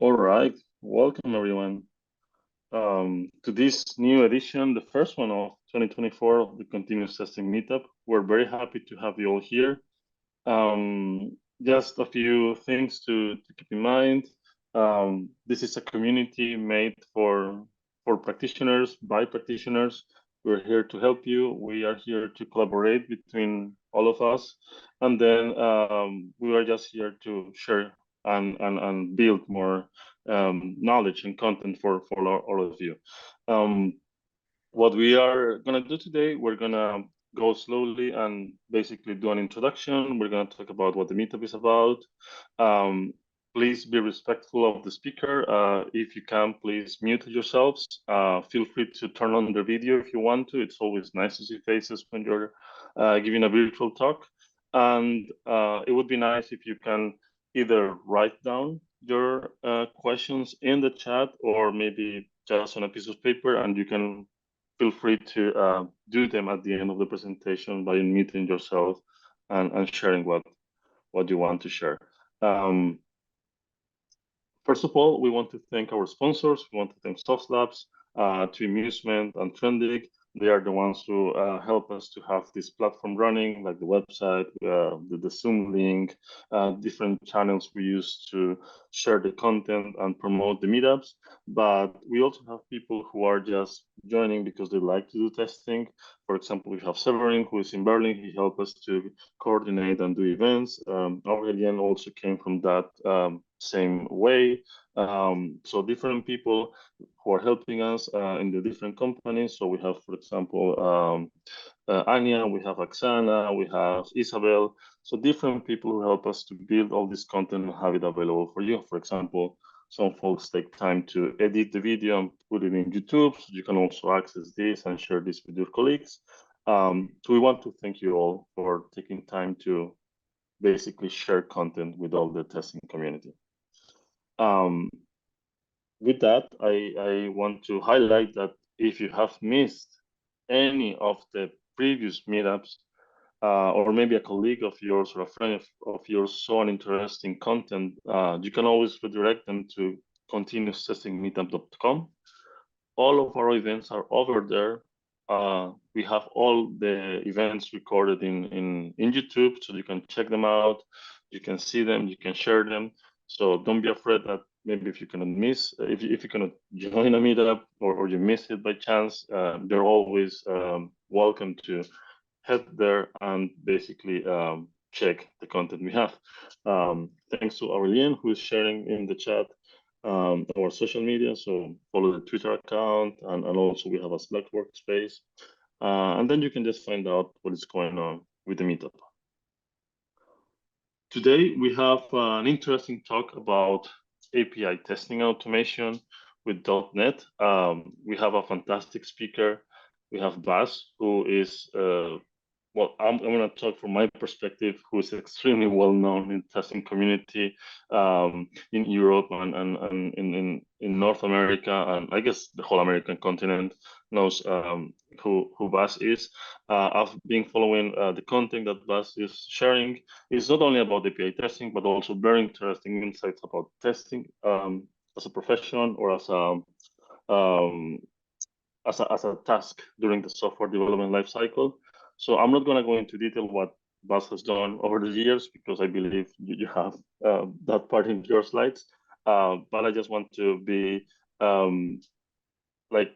All right, welcome everyone to this new edition, the first one of 2024 of the Continuous Testing Meetup. We're very happy to have you all here. Just a few things to keep in mind. This is a community made for practitioners, by practitioners. We're here to help you. We are here to collaborate between all of us. And then we are just here to share and build more knowledge and content for all of you. What we are going to do today, we're going to go slowly and basically do an introduction. We're going to talk about what the meetup is about. Please be respectful of the speaker. If you can, please mute yourselves. Feel free to turn on the video if you want to. It's always nice to see faces when you're giving a virtual talk. And it would be nice if you can either write down your questions in the chat or maybe just on a piece of paper, and you can feel free to do them at the end of the presentation by unmuting yourself and sharing what you want to share. First of all, we want to thank our sponsors. We want to thank Soft Labs, to Amusement and Trendig. They are the ones who help us to have this platform running, like the website, the Zoom link, different channels we use to share the content and promote the meetups. But we also have people who are just joining because they like to do testing. For example, we have Severin, who is in Berlin. He helped us to coordinate and do events. Aurelien also came from that same way. So different people who are helping us in the different companies. So we have, for example, Anya, we have Oksana, we have Isabel. So different people who help us to build all this content and have it available for you. For example, some folks take time to edit the video and put it in YouTube. So you can also access this and share this with your colleagues. So we want to thank you all for taking time to basically share content with all the testing community. With that, I want to highlight that if you have missed any of the previous meetups, or maybe a colleague of yours or a friend of yours saw an interesting content, you can always redirect them to continuoustestingmeetup.com. All of our events are over there. We have all the events recorded in YouTube, so you can check them out, you can see them, you can share them. So don't be afraid that maybe if you cannot miss, if you cannot join a meetup or you miss it by chance, they're always welcome to head there and basically check the content we have. Thanks to Aurelien, who is sharing in the chat our social media. So follow the Twitter account, and also we have a Slack workspace. And then you can just find out what is going on with the meetup. Today, we have an interesting talk about API testing automation with .NET. We have a fantastic speaker. We have Bas, who is, well, I'm going to talk from my perspective, who is extremely well known in the testing community in Europe and in North America, and I guess the whole American continent knows who Bas is. I've been following the content that Bas is sharing. It's not only about API testing, but also very interesting insights about testing as a profession or as a task during the software development lifecycle. So I'm not going to go into detail what Bas has done over the years, because I believe you have that part in your slides. But I just want to be like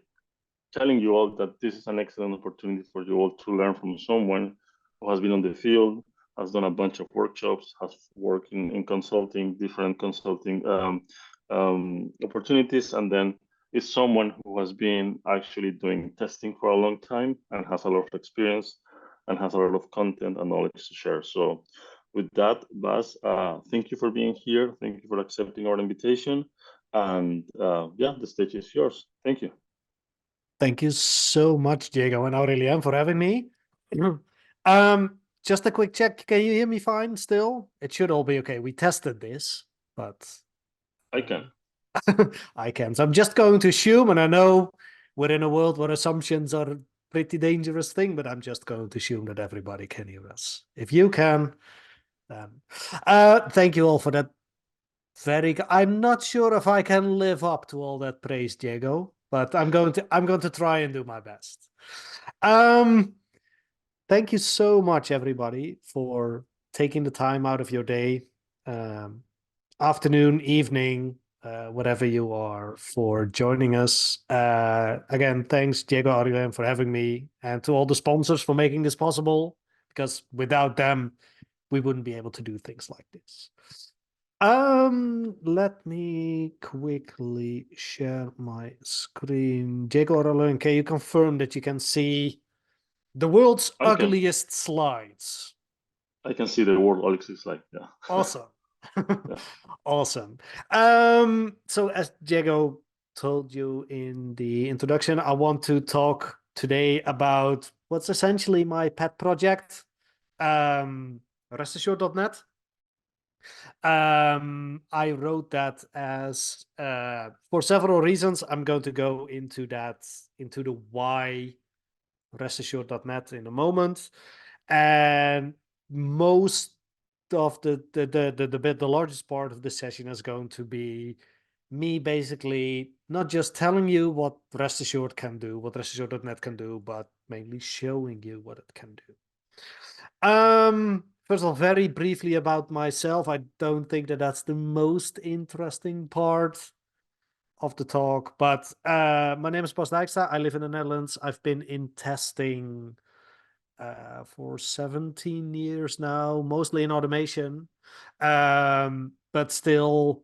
telling you all that this is an excellent opportunity for you all to learn from someone who has been on the field, has done a bunch of workshops, has worked in consulting, different consulting opportunities, and then is someone who has been actually doing testing for a long time and has a lot of experience and has a lot of content and knowledge to share. So with that, Bas, thank you for being here. Thank you for accepting our invitation. And yeah, the stage is yours. Thank you. Thank you so much, Diego and Aurelien, for having me. Just a quick check. Can you hear me fine still? It should all be okay. We tested this, but I can. I can. So I'm just going to assume, and I know we're in a world where assumptions are a pretty dangerous thing, but I'm just going to assume that everybody can hear us. If you can, then thank you all for that I'm not sure if I can live up to all that praise, Diego, but I'm going to try and do my best. Thank you so much, everybody, for taking the time out of your day, afternoon, evening, whatever you are, for joining us. Again, thanks, Diego Ariel, for having me, and to all the sponsors for making this possible, because without them, we wouldn't be able to do things like this. Let me quickly share my screen. Diego Ariel, can you confirm that you can see the world's ugliest slides? I can see the word Alex is like, yeah. Awesome. Yeah. Awesome. So as Diego told you in the introduction, I want to talk today about what's essentially my pet project, RestAssured.net. I wrote that as for several reasons. I'm going to go into the why RestAssured.net in a moment. And most of the largest part of the session is going to be me basically not just telling you what RestAssured can do, what RestAssured.net can do, but mainly showing you what it can do. First of all, very briefly about myself. I don't think that that's the most interesting part of the talk, but my name is Bas Dijkstra. I live in the Netherlands. I've been in testing for 17 years now, mostly in automation, but still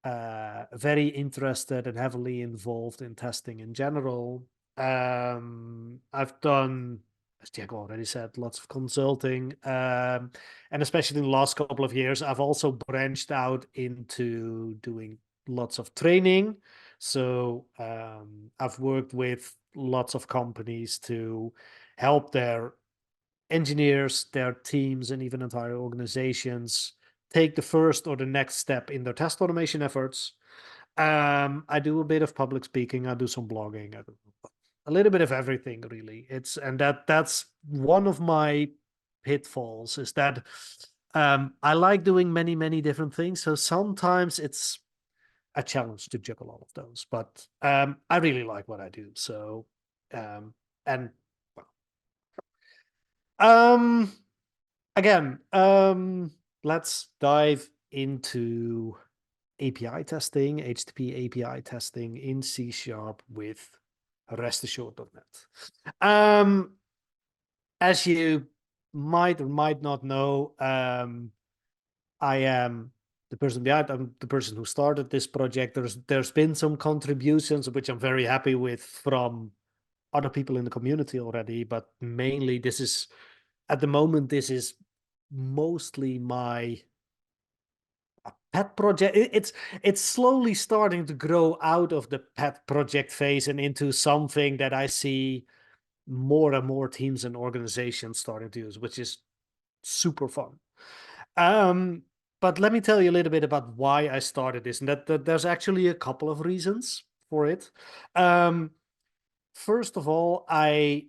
very interested and heavily involved in testing in general. I've done, as Diego already said, lots of consulting, and especially in the last couple of years, I've also branched out into doing lots of training. So I've worked with lots of companies to help their engineers, their teams, and even entire organizations take the first or the next step in their test automation efforts. I do a bit of public speaking. I do some blogging. I do a little bit of everything, really. That's one of my pitfalls, is that I like doing many different things. So sometimes it's a challenge to juggle all of those, but I really like what I do. So and again, let's dive into API testing, HTTP API testing in C# with RestAssured.net. As you might or might not know, I am the person behind. I'm the person who started this project. There's been some contributions which I'm very happy with from other people in the community already, but mainly at the moment, this is mostly my pet project. It's slowly starting to grow out of the pet project phase and into something that I see more and more teams and organizations starting to use, which is super fun. But let me tell you a little bit about why I started this, and that there's actually a couple of reasons for it. First of all, I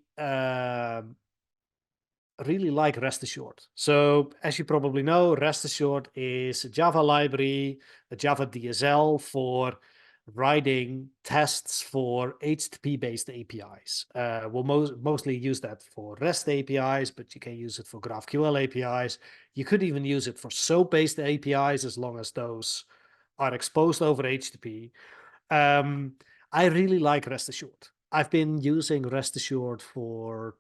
really like RestAssured. So as you probably know, RestAssured is a Java library, a Java DSL for writing tests for HTTP-based APIs. We'll mostly use that for REST APIs, but you can use it for GraphQL APIs. You could even use it for SOAP-based APIs as long as those are exposed over HTTP. I really like RestAssured. I've been using RestAssured for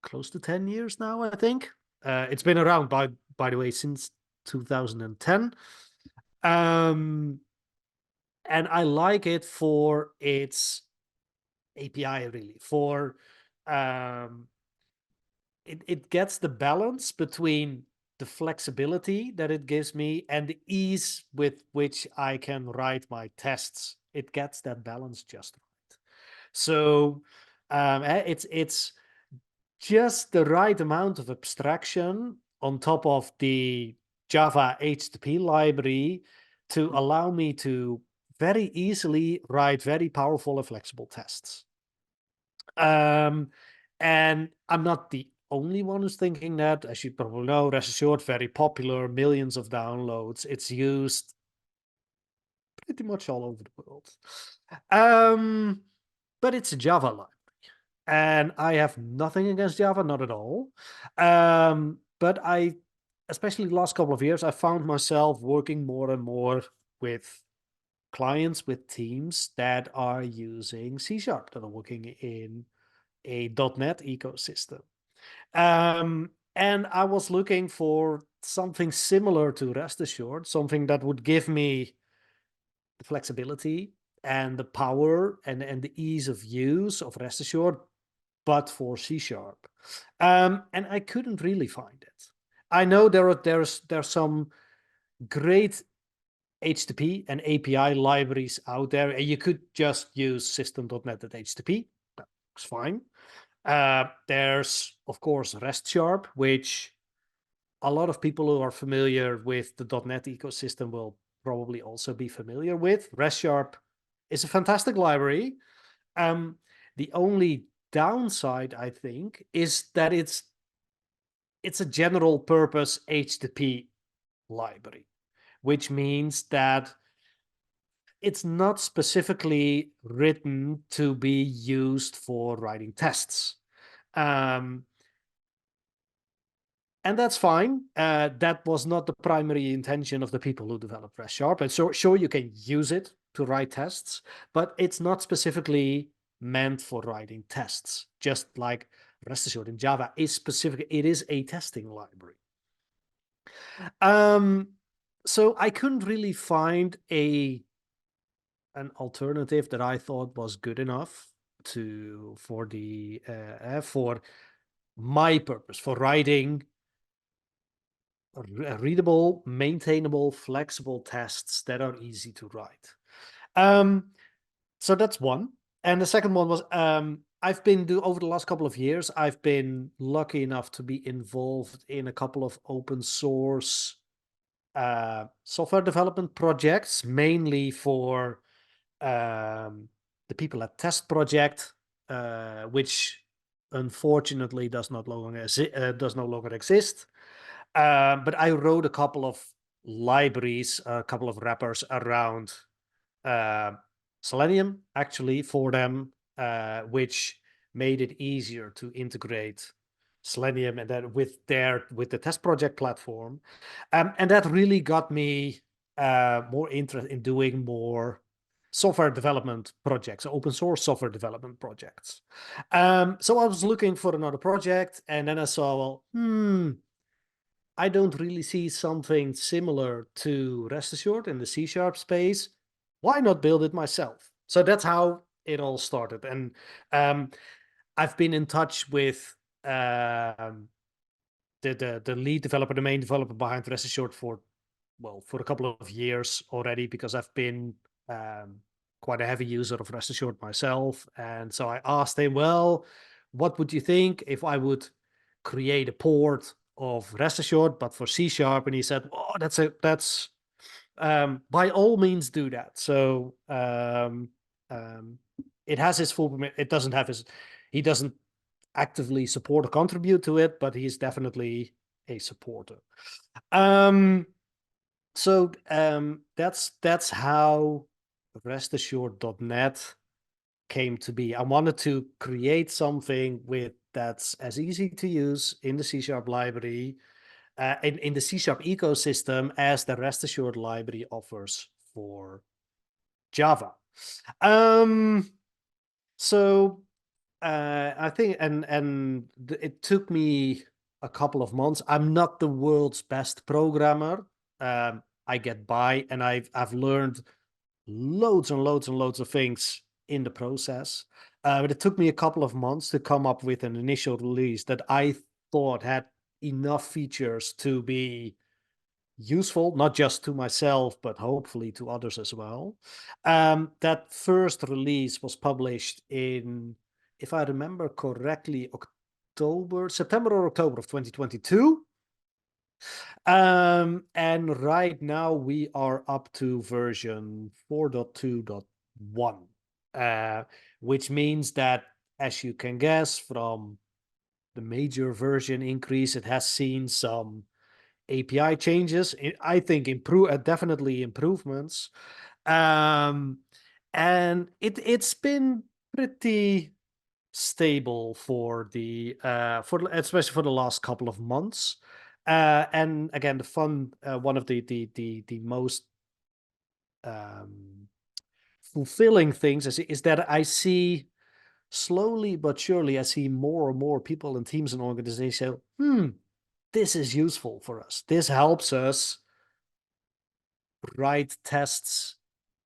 close to 10 years now, I think. It's been around, by the way, since 2010. And I like it for its API, really. It gets the balance between the flexibility that it gives me and the ease with which I can write my tests. It gets that balance just right. So it's just the right amount of abstraction on top of the Java HTTP library to allow me to very easily write very powerful and flexible tests. And I'm not the only one who's thinking that. As you probably know, RestAssured, very popular, millions of downloads. It's used pretty much all over the world. But it's a Java library. And I have nothing against Java, not at all. But especially the last couple of years, I found myself working more and more with clients, with teams that are using C#, that are working in a .NET ecosystem. And I was looking for something similar to RestAssured, something that would give me the flexibility and the power and the ease of use of RestAssured, but for C#. And I couldn't really find it. I know there's some great HTTP and API libraries out there, and you could just use system.net at HTTP. That's fine. There's, of course, RestSharp, which a lot of people who are familiar with the .NET ecosystem will probably also be familiar with. RestSharp is a fantastic library. The only downside, I think, is that it's a general purpose HTTP library, which means that it's not specifically written to be used for writing tests. And that's fine. That was not the primary intention of the people who developed RestSharp. And so, sure, you can use it to write tests, but it's not specifically meant for writing tests. Just like RestAssured in Java is specific, it is a testing library. So I couldn't really find an alternative that I thought was good enough for my purpose, for writing readable, maintainable, flexible tests that are easy to write. So that's one. And the second one was over the last couple of years, I've been lucky enough to be involved in a couple of open source software development projects, mainly for the people at Test Project, which unfortunately does no longer exist. But I wrote a couple of libraries, a couple of wrappers around Selenium, actually, for them, which made it easier to integrate Selenium and then with the Test Project platform. And that really got me more interest in doing more software development projects, open source software development projects. So I was looking for another project, and then I saw, well, I don't really see something similar to RestAssured in the C# space. Why not build it myself? So that's how it all started. And I've been in touch with the lead developer, the main developer behind RestAssured for a couple of years already, because I've been quite a heavy user of RestAssured myself. And so I asked him, well, what would you think if I would create a port of RestAssured, but for C#? And he said, oh, that's by all means do that. So it has his full permission. It doesn't have he doesn't actively support or contribute to it, but he's definitely a supporter. So that's how RestAssured.net came to be. I wanted to create something that's as easy to use in the C# library, in the C# ecosystem, as the RestAssured library offers for Java. So I think, and it took me a couple of months. I'm not the world's best programmer. I get by, and I've learned loads and loads and loads of things in the process. But it took me a couple of months to come up with an initial release that I thought had enough features to be useful, not just to myself, but hopefully to others as well. That first release was published in, if I remember correctly, September or October of 2022. And right now we are up to version 4.2.1, which means that, as you can guess from the major version increase. It has seen some API changes. I think definitely improvements. And it's been pretty stable for especially for the last couple of months. And again, one of the most fulfilling things is that I see slowly but surely, I see more and more people and teams and organizations say, this is useful for us. This helps us write tests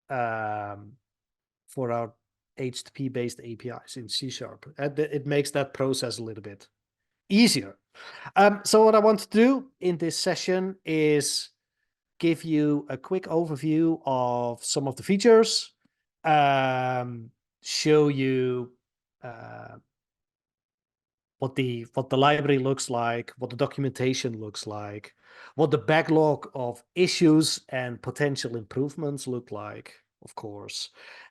for our HTTP-based APIs in C#. And it makes that process a little bit easier. So what I want to do in this session is give you a quick overview of some of the features, show you what the library looks like, what the documentation looks like, what the backlog of issues and potential improvements look like, of course,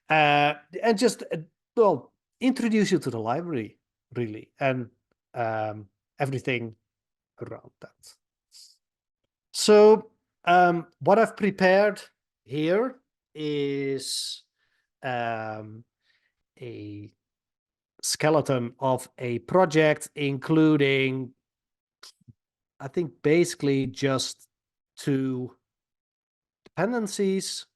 and just well, introduce you to the library really, and everything around that. So what I've prepared here is a skeleton of a project, including, I think, basically just 2 dependencies,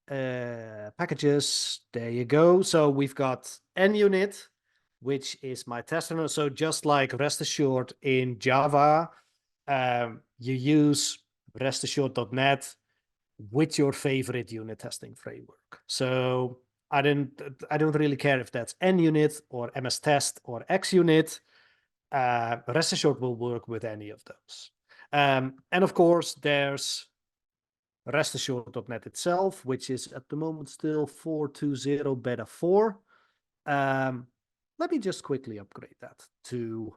packages. There you go. So we've got NUnit, which is my tester. So just like RestAssured in Java, you use RestAssured.net with your favorite unit testing framework. So I don't really care if that's NUnit or MS-Test or XUnit. RestAssured will work with any of those. And of course, there's RestAssured.net itself, which is at the moment still 4.2.0 beta 4. Let me just quickly upgrade that to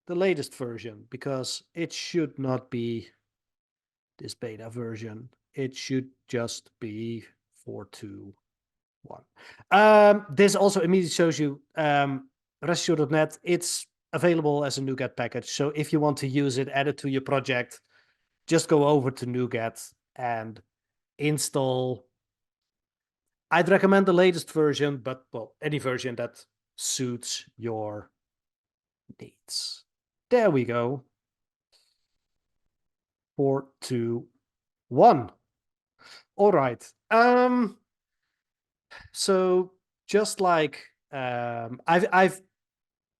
the latest version, because it should not be this beta version. It should just be 4.2.1. This also immediately shows you RestAssured.net. It's available as a NuGet package. So if you want to use it, add it to your project, just go over to NuGet and install. I'd recommend the latest version, but well, any version that suits your needs. There we go. 4.2.1. All right. So just like I've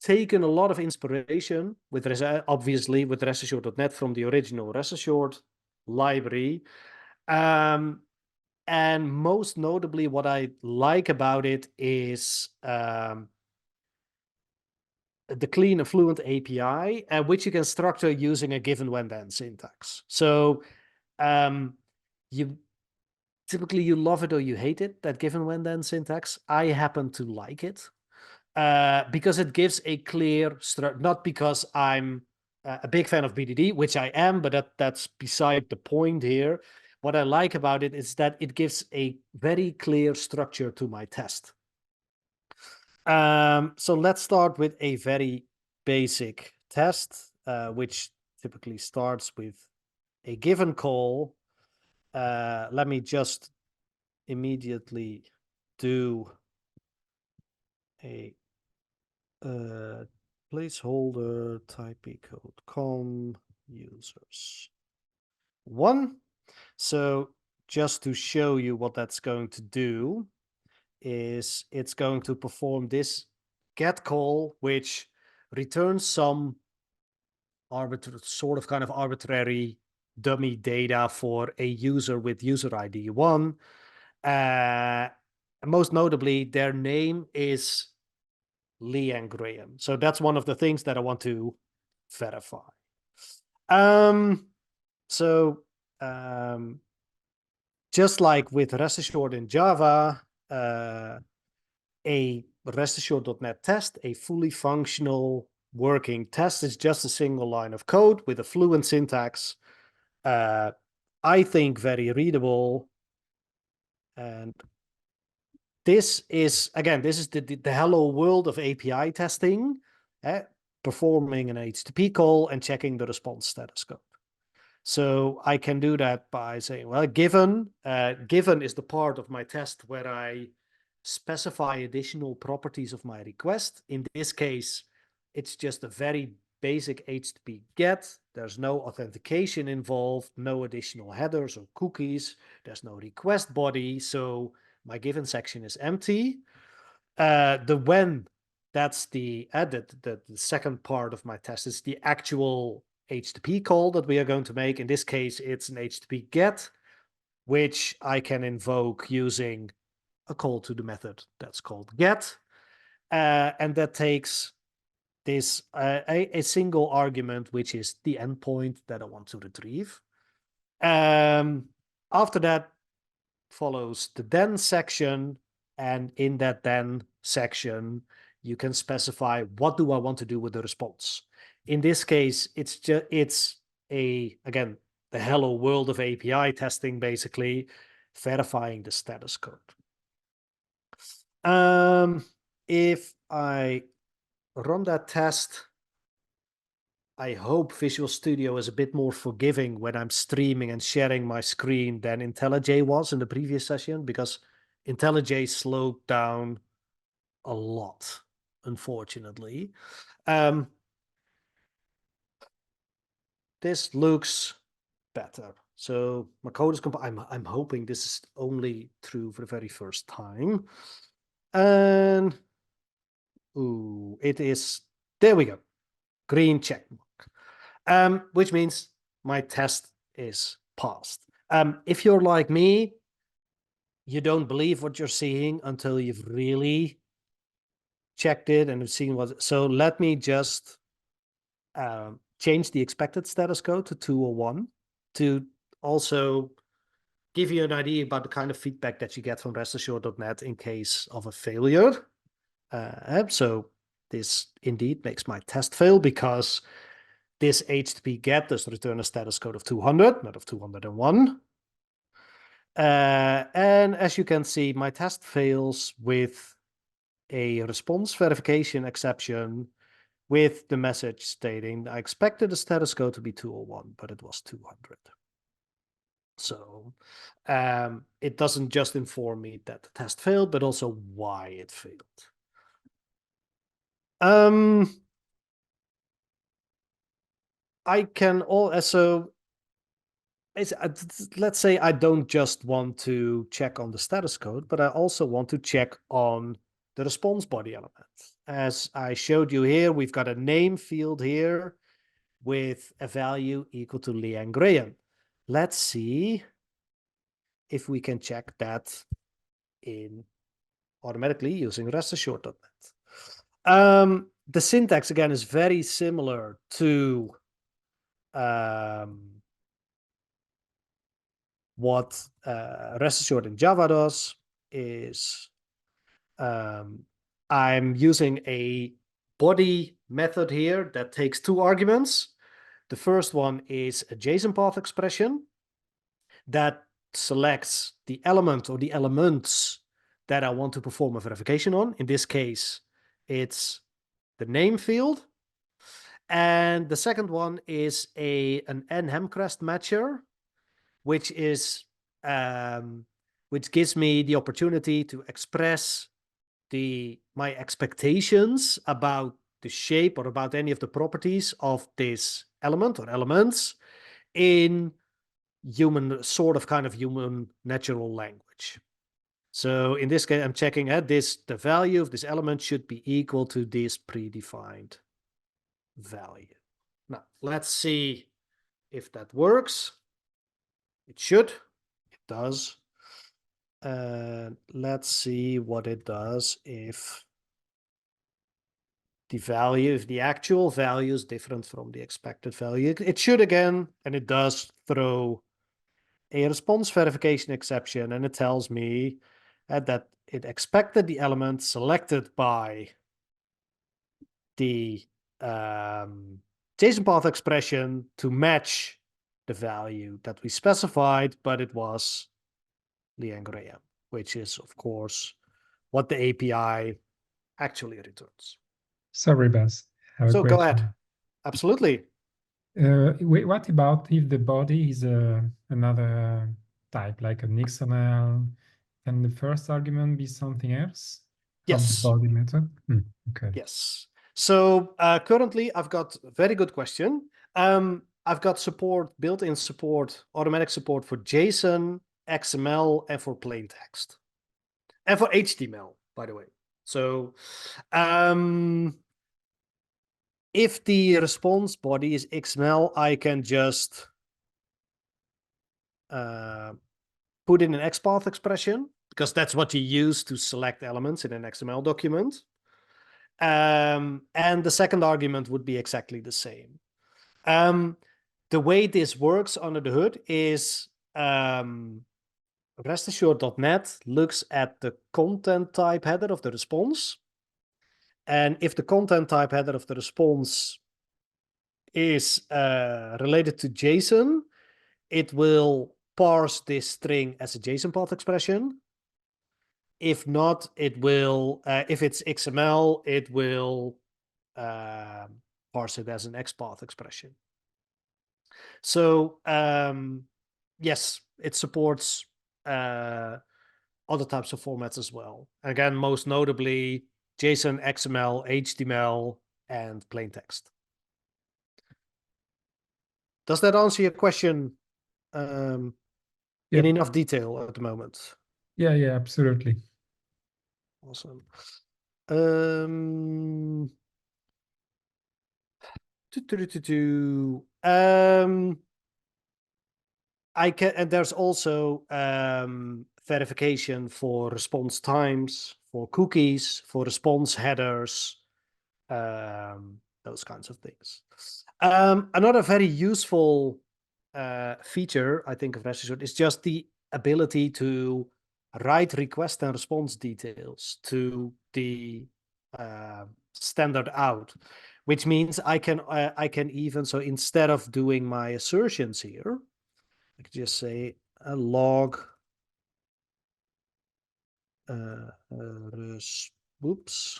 taken a lot of inspiration with obviously with RestAssured.net from the original RestAssured library. And most notably, what I like about it is the clean and fluent API, which you can structure using a given when then syntax. So typically you love it or you hate it, that given when then syntax. I happen to like it because it gives a clear structure, not because I'm a big fan of BDD, which I am, but that's beside the point here. What I like about it is that it gives a very clear structure to my test. So let's start with a very basic test, which typically starts with a given call. Let me just immediately do a placeholder typecode.com users 1. So just to show you what that's going to do is it's going to perform this get call, which returns some arbitrary dummy data for a user with user ID 1. Most notably, their name is Lee and Graham. So that's one of the things that I want to verify. Just like with RestAssured in Java, a RestAssured.net test, a fully functional working test, is just a single line of code with a fluent syntax. I think very readable. And this is, again, this is the hello world of API testing. performing an HTTP call and checking the response status code. So I can do that by saying, well, given is the part of my test where I specify additional properties of my request. In this case, it's just a very basic HTTP GET. There's no authentication involved, no additional headers or cookies. There's no request body. So my given section is empty. The when, that's the second part of my test. Is the actual HTTP call that we are going to make. In this case, it's an HTTP GET, which I can invoke using a call to the method that's called GET. And that takes this a single argument, which is the endpoint that I want to retrieve. After that follows the then section. And in that then section, you can specify what do I want to do with the response. In this case, it's again, the hello world of API testing, basically verifying the status code. If I run that test, I hope Visual Studio is a bit more forgiving when I'm streaming and sharing my screen than IntelliJ was in the previous session, because IntelliJ slowed down a lot, unfortunately. This looks better. So my code is compiled. I'm hoping this is only true for the very first time. And ooh, it is. There we go. Green check mark, which means my test is passed. If you're like me, you don't believe what you're seeing until you've really checked it and seen what. So let me just change the expected status code to 201 to also give you an idea about the kind of feedback that you get from RestAssured.net in case of a failure. So this indeed makes my test fail because this HTTP GET does return a status code of 200, not of 201. And as you can see, my test fails with a response verification exception with the message stating I expected the status code to be 201, but it was 200. So it doesn't just inform me that the test failed, but also why it failed. I can also, let's say I don't just want to check on the status code, but I also want to check on the response body element. As I showed you here, we've got a name field here with a value equal to Leanne Graham. Let's see if we can check that in automatically using RestAssured.net. The syntax, again, is very similar to what RestAssured in Java does. Is I'm using a body method here that takes two arguments. The first one is a JSON path expression that selects the element or the elements that I want to perform a verification on. In this case, it's the name field. And the second one is an n-hemcrest matcher, which is which gives me the opportunity to express my expectations about the shape or about any of the properties of this element or elements in human, kind of human natural language. So in this case, I'm checking the value of this element should be equal to this predefined value. Now, let's see if that works. It should. It does. Let's see what it does if the actual value is different from the expected value. It should again, and it does throw a response verification exception, and it tells me that it expected the element selected by the JSON path expression to match the value that we specified, but it was Leanne Graham, which is, of course, what the API actually returns. Sorry, Bas. have a So go ahead. question. Absolutely. What about if the body is another type, like an XML? Can the first argument be something else from the Yes. body method? Okay. Yes. So currently, I've got a very good question. I've got support, built-in support, automatic support for JSON, XML, and for plain text, and for HTML, by the way. So if the response body is XML, I can just put in an XPath expression, because that's what you use to select elements in an XML document. And the second argument would be exactly the same. The way this works under the hood is RestAssured.net looks at the content type header of the response. And if the content type header of the response is related to JSON, it will parse this string as a JSON path expression. If not, it will, if it's XML, it will parse it as an XPath expression. So yes, it supports other types of formats as well. Again, most notably JSON, XML, HTML, and plain text. Does that answer your question in enough detail at the moment? Yeah, absolutely. Awesome. I can, and there's also verification for response times, for cookies, for response headers, those kinds of things. Another very useful feature, I think, of RestAssured is just the ability to write request and response details to the standard out, which means I can even, so instead of doing my assertions here, I could just say a log whoops.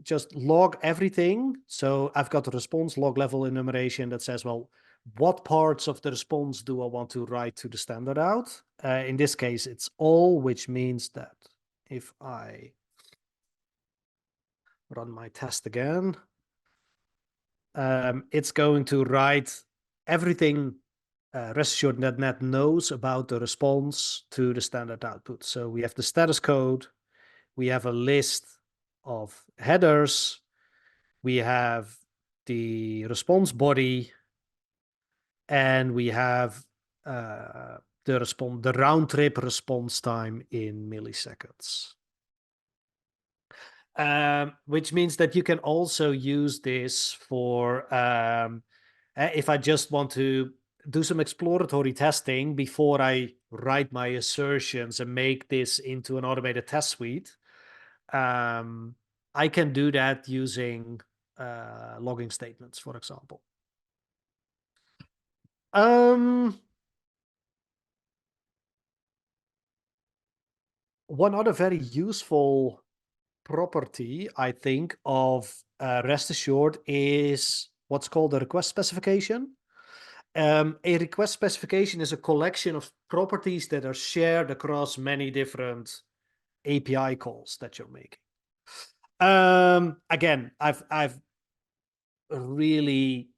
Just log everything. So I've got the response log level enumeration that says, well, what parts of the response do I want to write to the standard out? In this case, it's all, which means that if I run my test again, it's going to write everything RestAssured Net knows about the response to the standard output. So we have the status code, we have a list of headers, we have the response body, and we have the round trip response time in milliseconds. Which means that you can also use this for if I just want to do some exploratory testing before I write my assertions and make this into an automated test suite. I can do that using logging statements, for example. One other very useful property, I think, of RestAssured is what's called a request specification. A request specification is a collection of properties that are shared across many different API calls that you're making. Again, I've really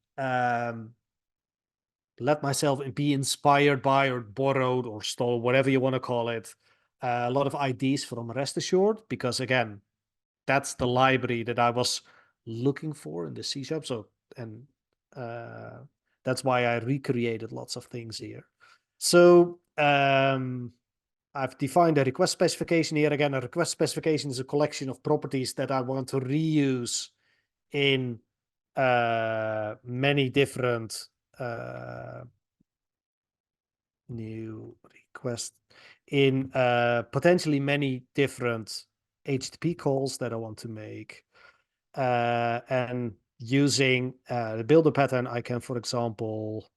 let myself be inspired by or borrowed or stole, whatever you want to call it, a lot of ideas from RestAssured, because again, that's the library that I was looking for in the C#. So, and that's why I recreated lots of things here. So I've defined a request specification here. Again, a request specification is a collection of properties that I want to reuse in many different new request in potentially many different HTTP calls that I want to make. And using the builder pattern, I can, for example,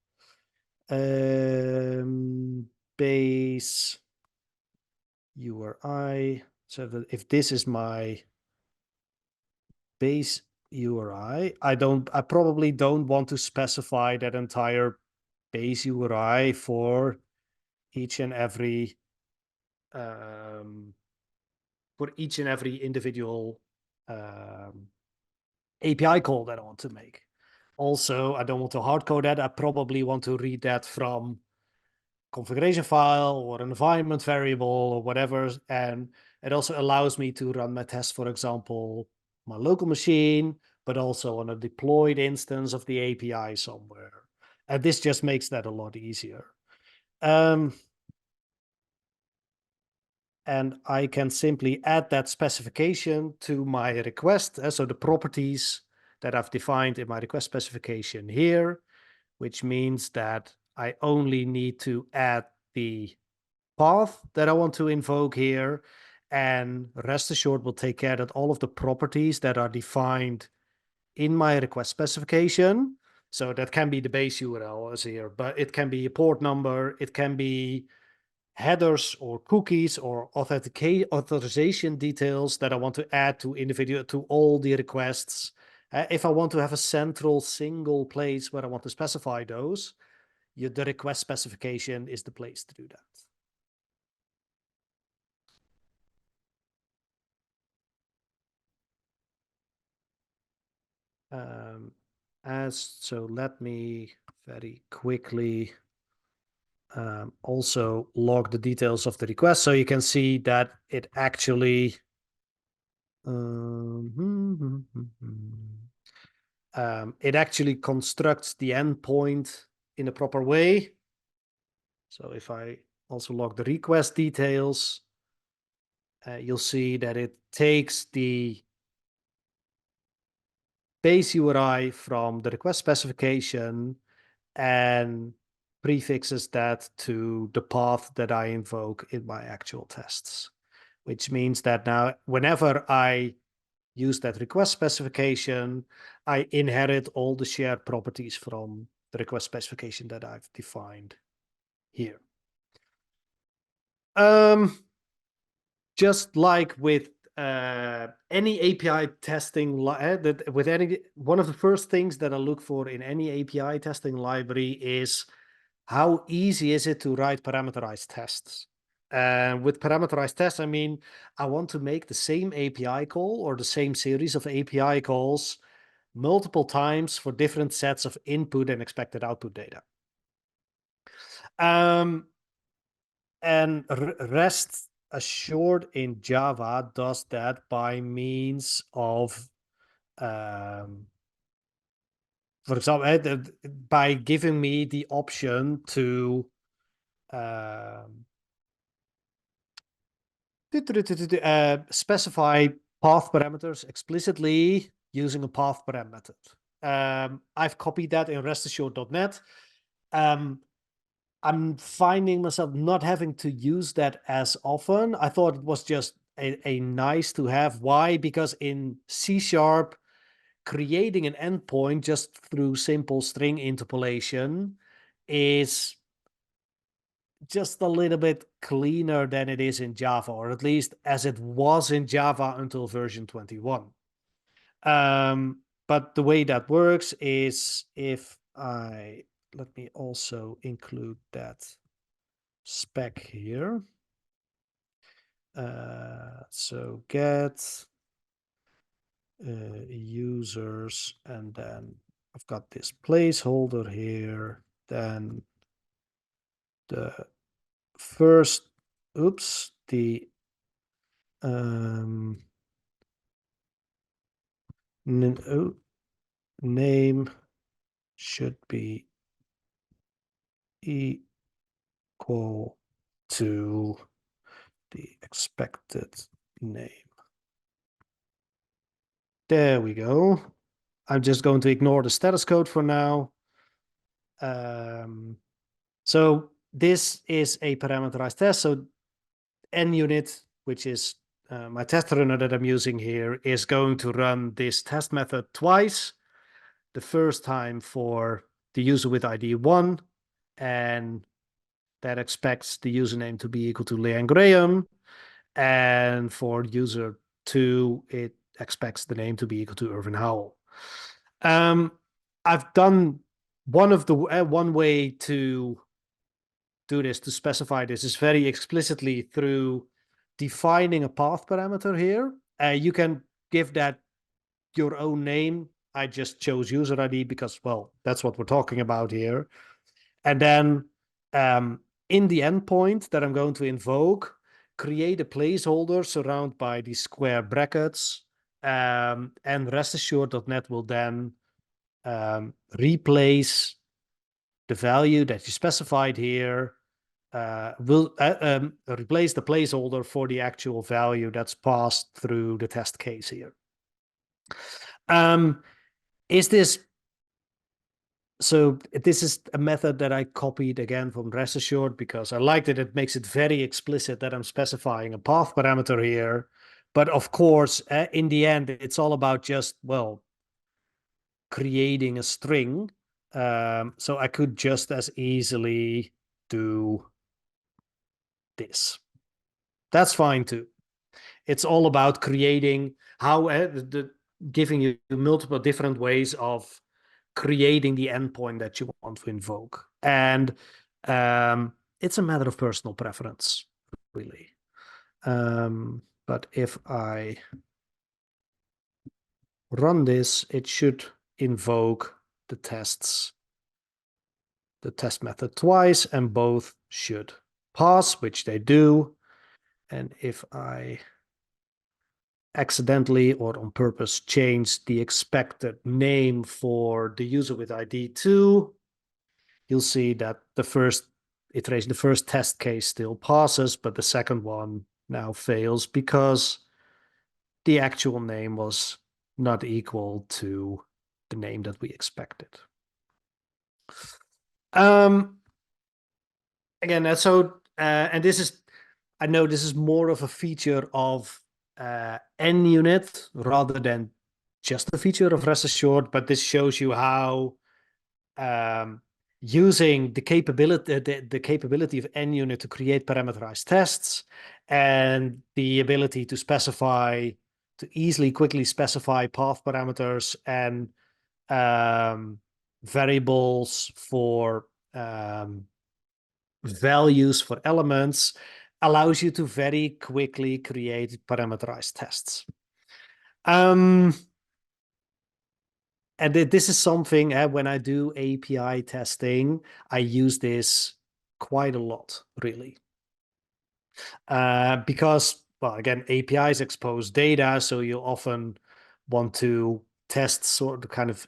base URI So that if this is my base URI, I probably don't want to specify that entire base URI for each and every individual API call that I want to make. Also, I don't want to hard code that. I probably want to read that from configuration file or an environment variable or whatever. And it also allows me to run my tests, for example, my local machine, but also on a deployed instance of the API somewhere. And this just makes that a lot easier. And I can simply add that specification to my request. So the properties that I've defined in my request specification here, which means that I only need to add the path that I want to invoke here. And RestAssured will take care that all of the properties that are defined in my request specification. So that can be the base URL as here, but it can be a port number. It can be headers or cookies or authorization details that I want to add to all the requests. If I want to have a central single place where I want to specify those, the request specification is the place to do that. So let me very quickly also log the details of the request, so you can see that it actually it actually constructs the endpoint in a proper way. So if I also log the request details, you'll see that it takes the base URI from the request specification and prefixes that to the path that I invoke in my actual tests, which means that now whenever I use that request specification, I inherit all the shared properties from the request specification that I've defined here. Just like with any API testing, one of the first things that I look for in any API testing library is how easy is it to write parameterized tests. And with parameterized tests, I mean, I want to make the same API call or the same series of API calls multiple times for different sets of input and expected output data. And RestAssured in Java does that by means of, for example, by giving me the option to specify path parameters explicitly using a path param method. I've copied that in RestAssured.net. I'm finding myself not having to use that as often. I thought it was just a nice to have. Why? Because in C#, creating an endpoint just through simple string interpolation is just a little bit cleaner than it is in Java, or at least as it was in Java until version 21. But the way that works is let me also include that spec here. So get users, and then I've got this placeholder here. Then the first, the name should be equal to the expected name. There we go. I'm just going to ignore the status code for now. So this is a parameterized test. So NUnit, which is my test runner that I'm using here, is going to run this test method twice. The first time for the user with ID 1, and that expects the username to be equal to Leanne Graham. And for user 2, it expects the name to be equal to Irvin Howell. I've done one way to do this, to specify this, is very explicitly through defining a path parameter here. You can give that your own name. I just chose user ID because, well, that's what we're talking about here. And then in the endpoint that I'm going to invoke, create a placeholder surrounded by these square brackets. And RestAssured.net will then replace the value that you specified here, will replace the placeholder for the actual value that's passed through the test case here. So this is a method that I copied again from RestAssured because I liked it. It makes it very explicit that I'm specifying a path parameter here. But of course, in the end, it's all about just, well, creating a string. So I could just as easily do this. That's fine too. It's all about creating giving you multiple different ways of creating the endpoint that you want to invoke. And it's a matter of personal preference, really. But if I run this, it should invoke the test method twice, and both should pass, which they do. And if I accidentally or on purpose change the expected name for the user with ID 2, you'll see that the first iteration, the first test case still passes, but the second one now fails because the actual name was not equal to the name that we expected. Again, and this is, I know this is more of a feature of NUnit rather than just a feature of RestAssured, but this shows you how using the capability of NUnit to create parameterized tests and the ability to easily, quickly specify path parameters and variables for values for elements allows you to very quickly create parameterized tests. And this is something, when I do API testing, I use this quite a lot, really. Because, well, again, APIs expose data, so you often want to test sort of kind of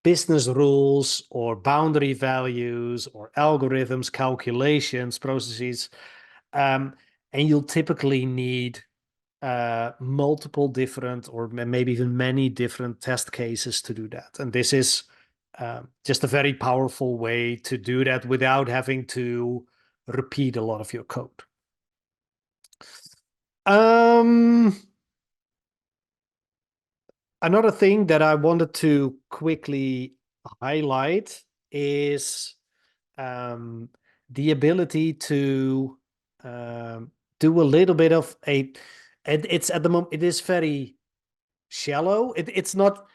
business rules or boundary values or algorithms, calculations, processes. And you'll typically need multiple different or maybe even many different test cases to do that. And this is just a very powerful way to do that without having to repeat a lot of your code. Another thing that I wanted to quickly highlight is the ability to do a little bit of it's at the moment, it is very shallow. It's not,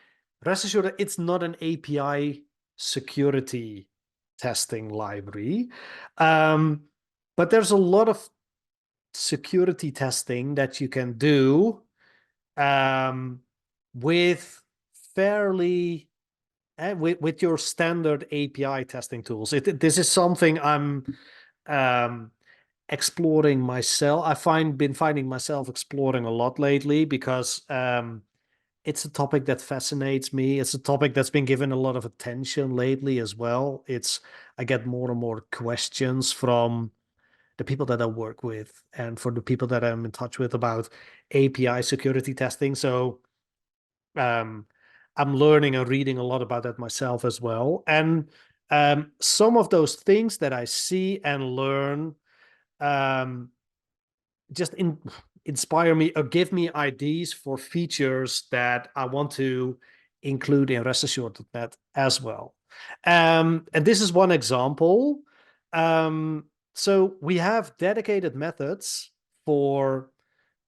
rest assured, it's not an API security testing library. But there's a lot of security testing that you can do with fairly with your standard API testing tools. This is something I'm exploring myself. Been finding myself exploring a lot lately because it's a topic that fascinates me. It's a topic that's been given a lot of attention lately as well. I get more and more questions from the people that I work with and for the people that I'm in touch with about API security testing. So I'm learning and reading a lot about that myself as well. And some of those things that I see and learn just inspire me or give me ideas for features that I want to include in RestAssured.net as well. And this is one example. So we have dedicated methods for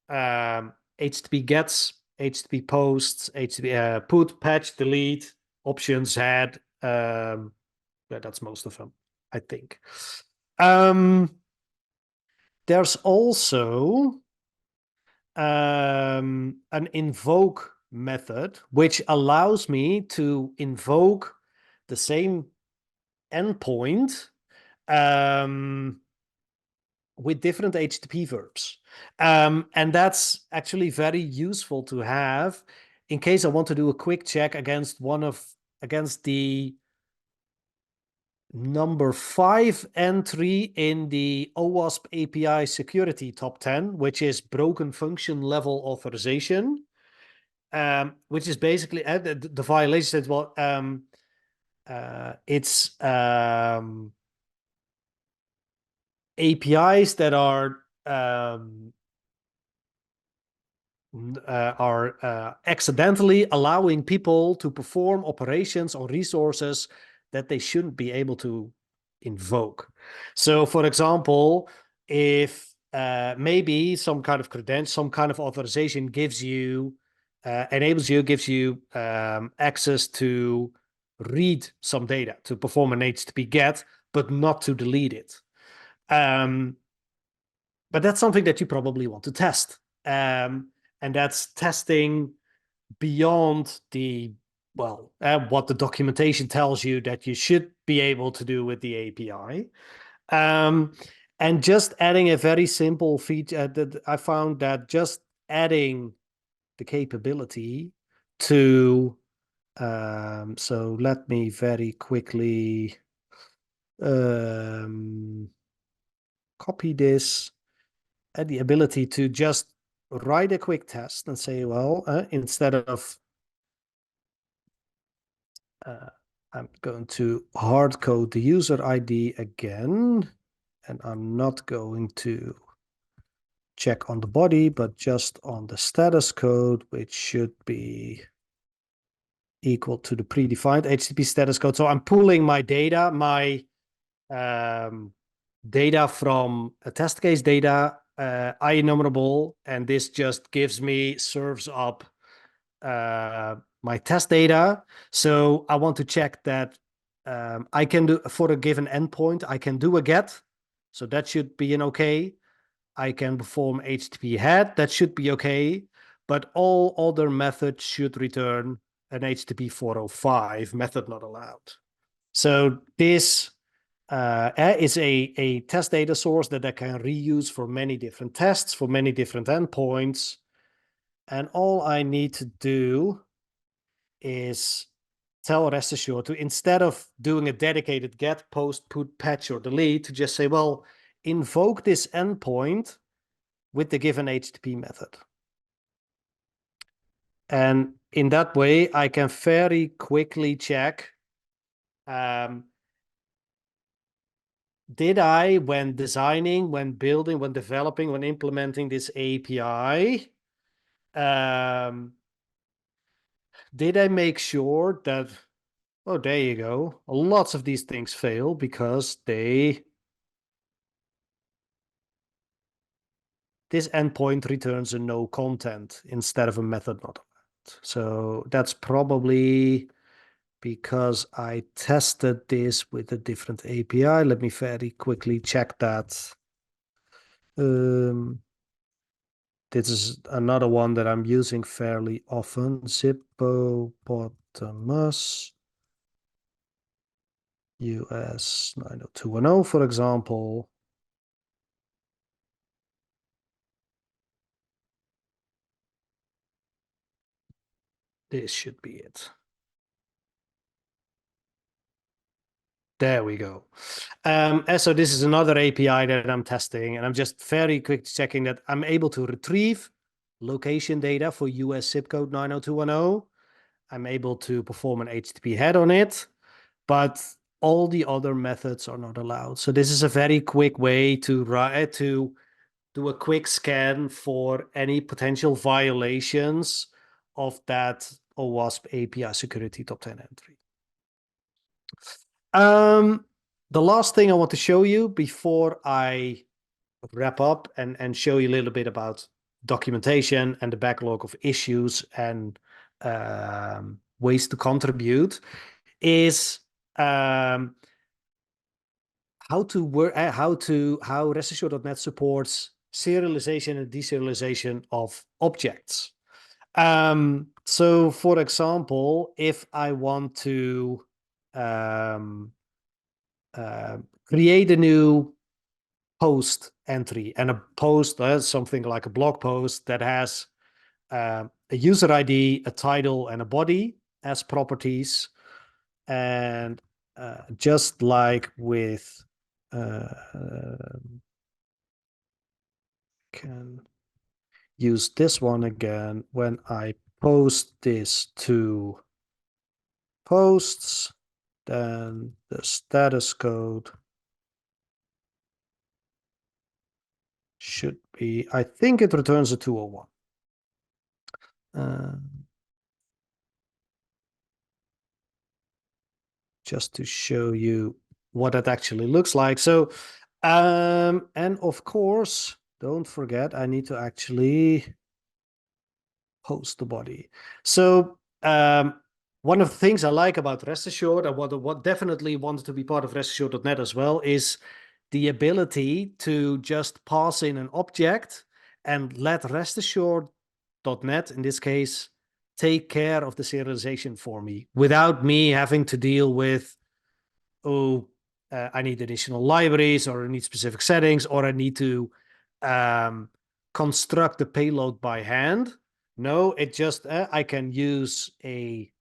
HTTP gets, HTTP posts, HTTP put, patch, delete, options, head. Yeah, that's most of them, I think. There's also an invoke method, which allows me to invoke the same endpoint with different HTTP verbs. And that's actually very useful to have in case I want to do a quick check against the number 5 entry in the OWASP API security top 10, which is broken function level authorization, which is basically the violation. Well, it's APIs that are accidentally allowing people to perform operations on resources that they shouldn't be able to invoke. So, for example, if maybe some kind of credential, some kind of authorization gives you access to read some data, to perform an HTTP GET, but not to delete it. But that's something that you probably want to test. And that's testing beyond what the documentation tells you that you should be able to do with the API. And just adding a very simple feature that I found that just adding the capability to, so let me very quickly copy this, and the ability to just write a quick test and say, well, instead of I'm going to hard code the user ID again, and I'm not going to check on the body, but just on the status code, which should be equal to the predefined HTTP status code. So I'm pulling my data, data from a test case data, IEnumerable, and this just serves up my test data. So I want to check that I can do, for a given endpoint, I can do a GET. So that should be an okay. I can perform HTTP head. That should be okay. But all other methods should return an HTTP 405 method not allowed. So this is a test data source that I can reuse for many different tests, for many different endpoints. And all I need to do is tell RestAssured to, instead of doing a dedicated get, post, put, patch, or delete, to just say, well, invoke this endpoint with the given HTTP method. And in that way, I can very quickly check, did I, when designing, when building, when developing, when implementing this API, did I make sure that, oh, there you go, lots of these things fail because this endpoint returns a no content instead of a method not allowed. So that's probably because I tested this with a different API. Let me very quickly check that. This is another one that I'm using fairly often. Zippopotamus US 90210, for example. This should be it. There we go. And so this is another API that I'm testing, and I'm just very quick checking that I'm able to retrieve location data for US zip code 90210. I'm able to perform an HTTP head on it, but all the other methods are not allowed. So this is a very quick way to do a quick scan for any potential violations of that OWASP API security top 10 entry. The last thing I want to show you before I wrap up and show you a little bit about documentation and the backlog of issues and ways to contribute, is how RestAssured.net supports serialization and deserialization of objects. So, for example, if I want to create a new post entry, and a post, something like a blog post that has a user ID, a title, and a body as properties, and just like with can use this one again. When I post this to posts, then the status code should be, I think it returns a 201. Just to show you what it actually looks like. So, and of course, don't forget, I need to actually post the body. So, one of the things I like about RestAssured, and what definitely wanted to be part of RestAssured.net as well, is the ability to just pass in an object and let RestAssured.net, in this case, take care of the serialization for me without me having to deal with, I need additional libraries, or I need specific settings, or I need to construct the payload by hand. No, it just, I can use a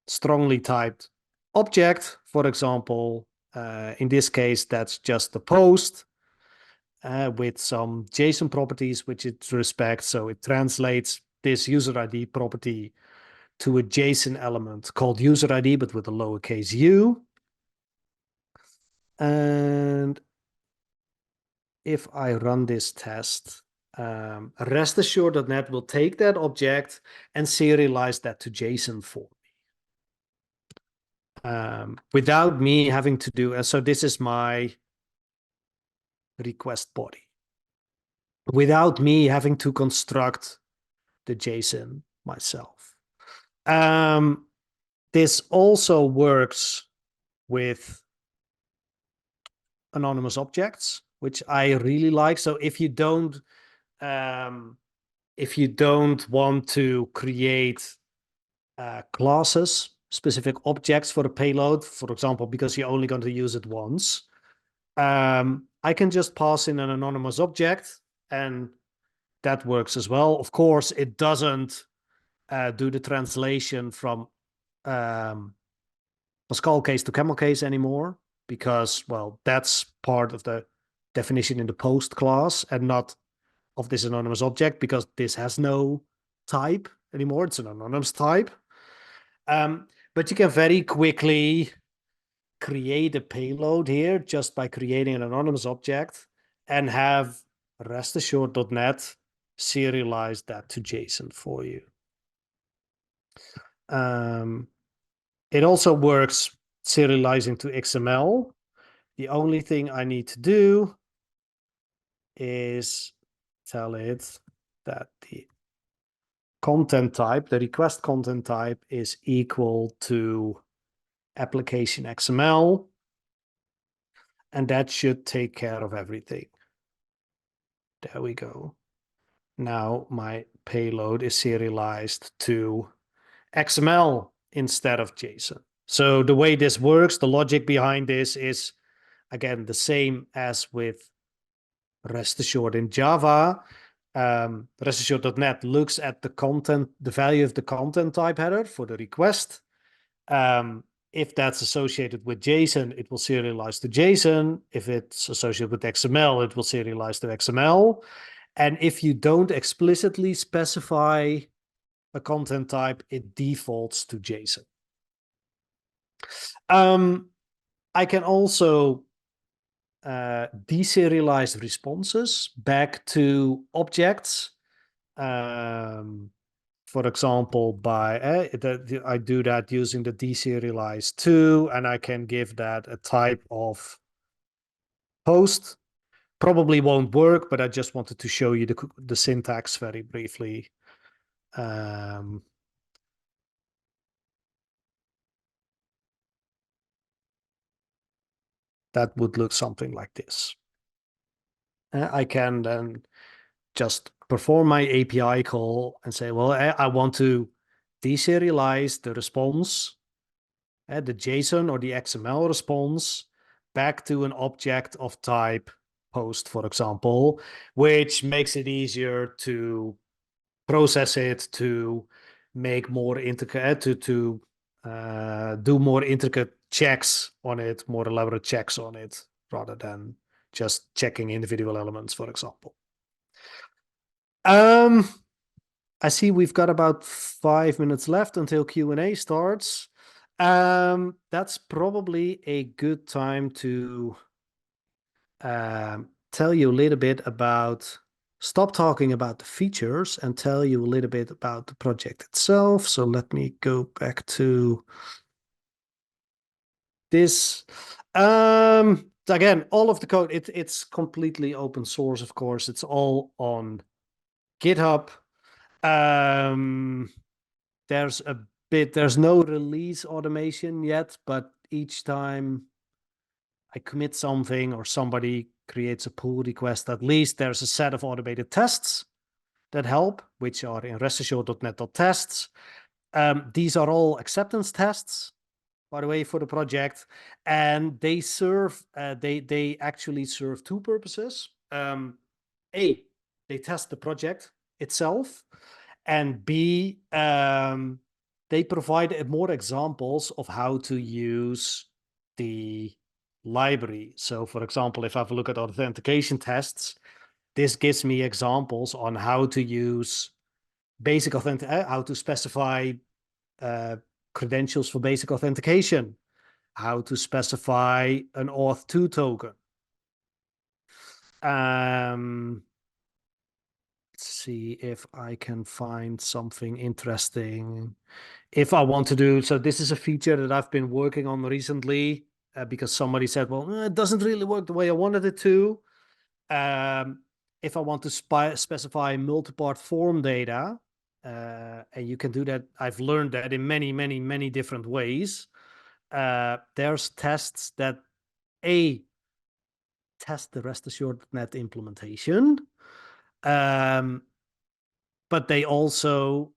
strongly typed object, for example. In this case, that's just the post with some JSON properties which it respects. So it translates this user ID property to a JSON element called user ID, but with a lowercase u. And if I run this test, RestAssured.net will take that object and serialize that to JSON for me without me having to do. So this is my request body, without me having to construct the JSON myself. This also works with anonymous objects, which I really like. So if you don't want to create classes, specific objects for the payload, for example, because you're only going to use it once, I can just pass in an anonymous object, and that works as well. Of course, it doesn't do the translation from Pascal case to camel case anymore, because, well, that's part of the definition in the post class and not of this anonymous object, because this has no type anymore. It's an anonymous type. But you can very quickly create a payload here just by creating an anonymous object and have RestAssured.net serialize that to JSON for you. It also works serializing to XML. The only thing I need to do is tell it that the content type, the request content type, is equal to application XML, and that should take care of everything. There we go. Now my payload is serialized to XML instead of JSON. So the way this works, the logic behind this is, again, the same as with RestAssured in Java. RestAssured.net looks at the content, the value of the content type header for the request. If that's associated with JSON, it will serialize to JSON. If it's associated with XML, it will serialize to XML. And if you don't explicitly specify a content type, it defaults to JSON. I can also deserialize responses back to objects. For example, by I do that using the deserialize to, and I can give that a type of post. Probably won't work, but I just wanted to show you the syntax very briefly. That would look something like this. I can then just perform my API call and say, well, I want to deserialize the response, the JSON or the XML response, back to an object of type post, for example, which makes it easier to process it, to make more intricate, to do more intricate checks on it, more elaborate checks on it, rather than just checking individual elements, for example. I see we've got about 5 minutes left until Q&A starts. That's probably a good time to tell you a little bit about, stop talking about the features and tell you a little bit about the project itself. So let me go back to this. Again, all of the code, it's completely open source, of course. It's all on GitHub. There's no release automation yet, but each time I commit something or somebody creates a pull request, at least there's a set of automated tests that help, which are in RestAssured.net.tests. These are all acceptance tests, by the way, for the project, and they serve, they actually serve two purposes. A, they test the project itself, and B, they provide more examples of how to use the library. So, for example, if I have a look at authentication tests, this gives me examples on how to use basic how to specify credentials for basic authentication, how to specify an auth2 token. Let's see if I can find something interesting. If I want to do, so this is a feature that I've been working on recently because somebody said, well, it doesn't really work the way I wanted it to. If I want to specify multi-part form data, and you can do that, I've learned that in many, many, many different ways. There's tests that test the RestAssured Net implementation, but they also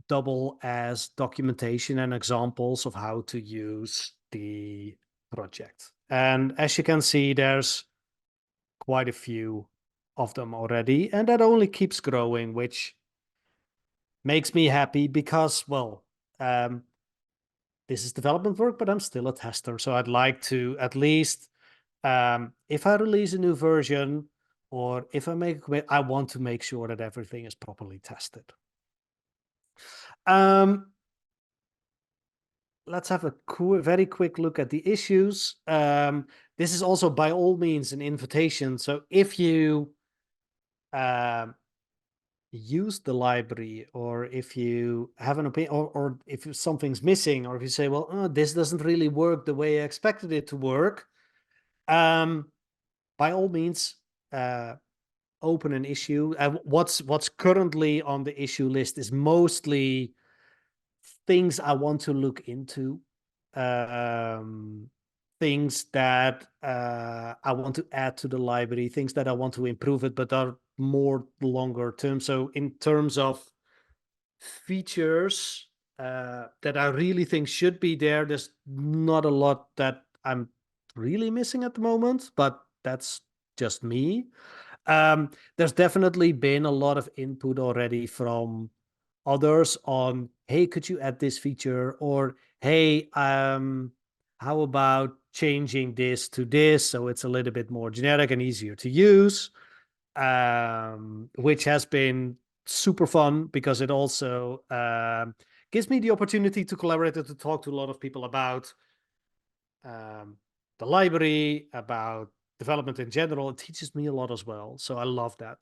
double as documentation and examples of how to use the project. And as you can see, there's quite a few of them already, and that only keeps growing, which makes me happy because, well, this is development work, but I'm still a tester. So I'd like to at least, if I release a new version or if I make, I want to make sure that everything is properly tested. Let's have a very quick look at the issues. This is also by all means an invitation. So if you use the library, or if you have an opinion, or if something's missing, or if you say, well, this doesn't really work the way I expected it to work, by all means, open an issue. What's currently on the issue list is mostly things I want to look into, things that I want to add to the library, things that I want to improve it, but are more longer term. So in terms of features that I really think should be there, there's not a lot that I'm really missing at the moment, but that's just me. There's definitely been a lot of input already from others on, hey, could you add this feature? Or, hey, how about changing this to this so it's a little bit more generic and easier to use, which has been super fun because it also gives me the opportunity to collaborate and to talk to a lot of people about the library, about development in general. It teaches me a lot as well. So I love that.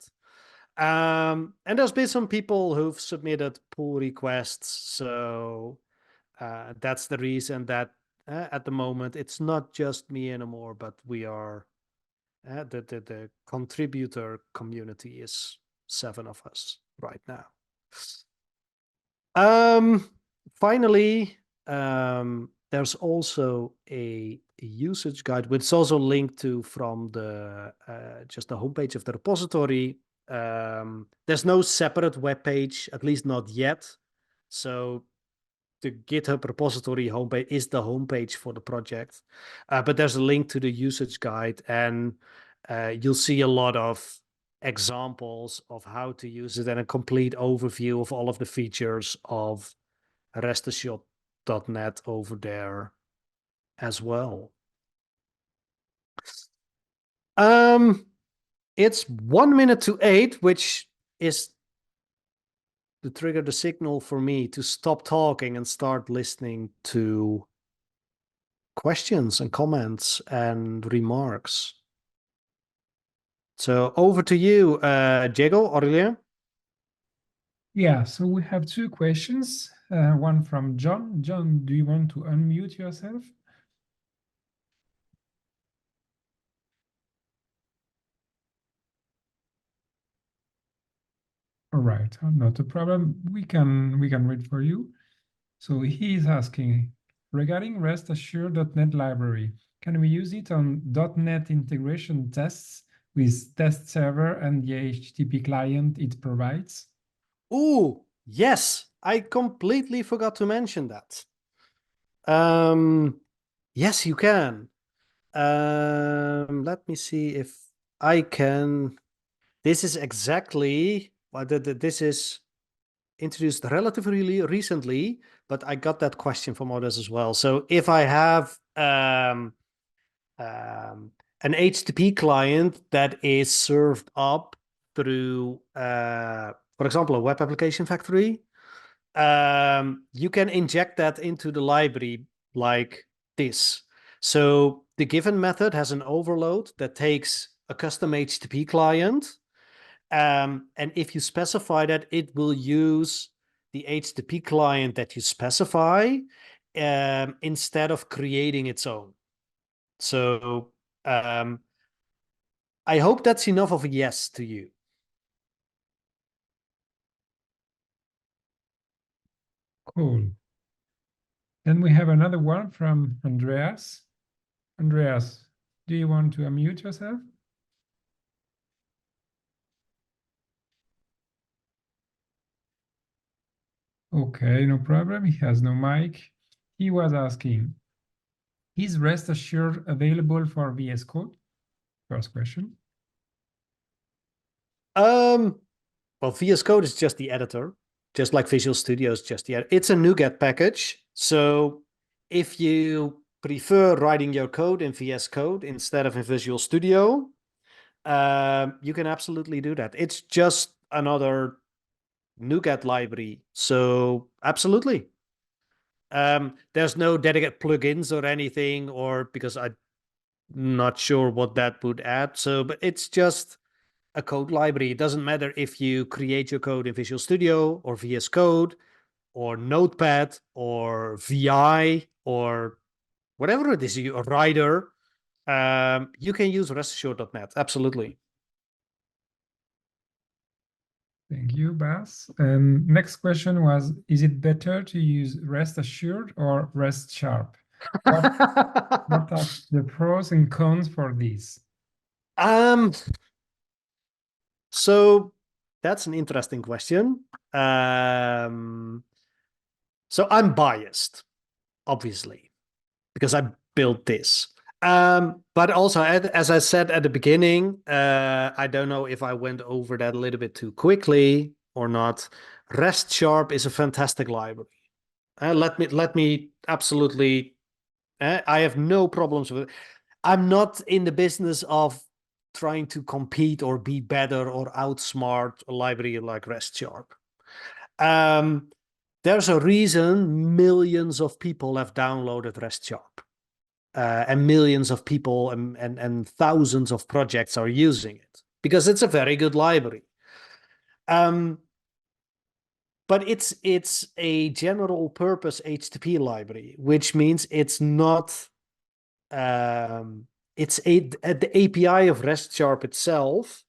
And there's been some people who've submitted pull requests. So that's the reason that at the moment, it's not just me anymore, but we are The contributor community is 7 of us right now. Finally, there's also a usage guide, which is also linked to from the just the homepage of the repository. There's no separate web page, at least not yet. So the GitHub repository homepage is the homepage for the project, but there's a link to the usage guide, and you'll see a lot of examples of how to use it and a complete overview of all of the features of RestAssured.net over there as well. It's 1 minute to 8, which is to trigger the signal for me to stop talking and start listening to questions and comments and remarks. So over to you, Diego, Aurelien. Yeah, so we have 2 questions. One from John. John, do you want to unmute yourself? All right, not a problem. We can read for you. So he is asking, regarding RestAssured.net library, can we use it on .NET integration tests with test server and the HTTP client it provides? Ooh, yes, I completely forgot to mention that. Yes, you can. Let me see if I can. This is exactly what this is introduced relatively recently, but I got that question from others as well. So if I have an HTTP client that is served up through, for example, a web application factory, you can inject that into the library like this. So the given method has an overload that takes a custom HTTP client. And if you specify that, it will use the HTTP client that you specify instead of creating its own. So I hope that's enough of a yes to you. Cool. Then we have another one from Andreas. Andreas, do you want to unmute yourself? Okay, no problem. He has no mic. He was asking, is Rest Assured available for VS Code? First question. Well, VS Code is just the editor, just like Visual Studio is just the editor. It's a NuGet package. So if you prefer writing your code in VS Code instead of in Visual Studio, you can absolutely do that. It's just another NuGet library. So absolutely. There's no dedicated plugins or anything, or because I'm not sure what that would add. So, but it's just a code library. It doesn't matter if you create your code in Visual Studio or VS Code or Notepad or VI or whatever it is, a writer. You can use RestAssured.net. Absolutely. Thank you, Bas. Next question was, is it better to use Rest Assured or Rest Sharp? What are the pros and cons for these? So that's an interesting question. So I'm biased, obviously, because I built this. But also, as I said at the beginning, I don't know if I went over that a little bit too quickly or not. Rest Sharp is a fantastic library. Let me absolutely. I have no problems with it. I'm not in the business of trying to compete or be better or outsmart a library like Rest Sharp. There's a reason millions of people have downloaded Rest Sharp. And millions of people and thousands of projects are using it because it's a very good library. But it's a general purpose HTTP library, which means it's not the API of RestSharp itself